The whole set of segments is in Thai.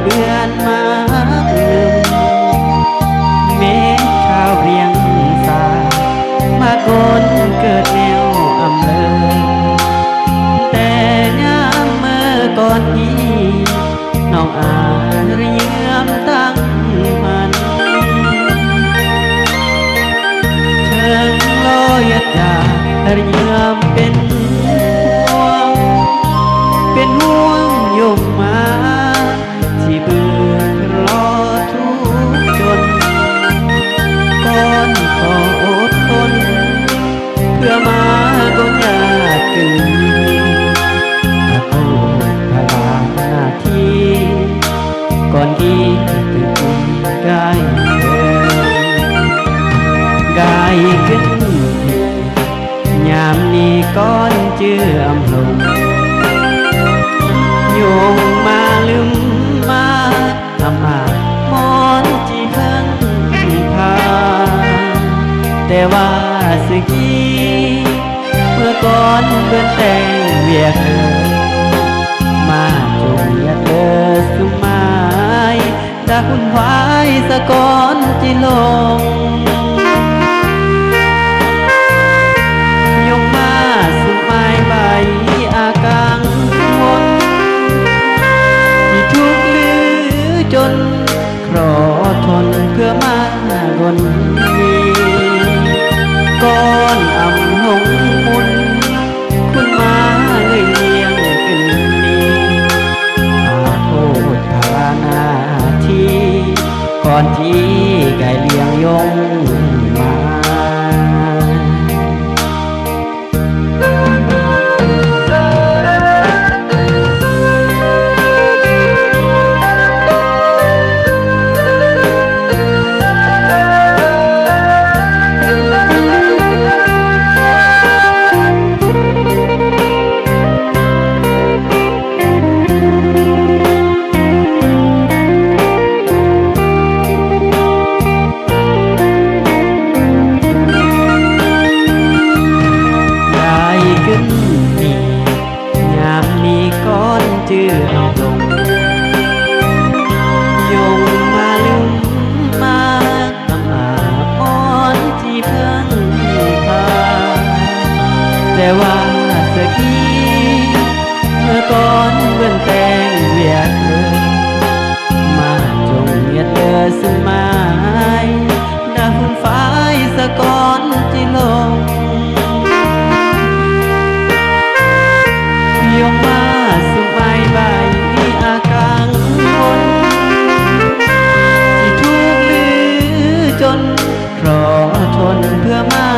เบือนมาลืมเม็ดข้าวเรียงสามาโกนเกิดแนวอำเลอแต่ยามเมื่อก่อนนี้น้องอาเรียมตั้งมันเชิงลอยจาเรียมเป็นห่วงเป็นห่วงโยมมาที่เบื่อรอทุกจนก่อนขออดทนเพื่อมาก็ยากเกินถ้าโทษพลาหน้าที่ก่อนที่จะตื่นกายเดินกายขึ้นยามนี้ก้อนเจือมลงโยงมาลืมมาทำมามอนจีเพิ่งพาแต่ว่าสึกีเมื่อก่อนเบิ่นแต่งเวียกมาจงอย่าสุมหมายดักหุ่นไว้สะก่อนจีลงยงมาสุมหมายใบอากังวนที่ทุกข์หรือจนครอทนเพื่อมาบนวีก้อนอำหงมุนคุณมาเลยเลี้ยงขึ้นนี้ขอโทษภานาทีก่อนที่ไก่เลี้ยงยงมา แต่ว่าสกีเมื่อก่อนเบิ่นแต่งเวียดเลยมาจงเวียดเลอสมายดาหุ่นฟ้ายสะก่อนจิลงยงมาสุไมใบอากังคนที่ทุกข์หรือจนเพราะทนเพื่อมา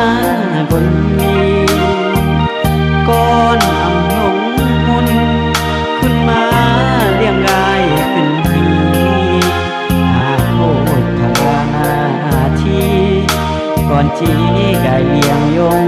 บนนี้ก้อนอำหงมุนคุณมาเลี้ยงกายเป็นทีหากโทษพลานาทีก่อนจีกายเลี้ยงยง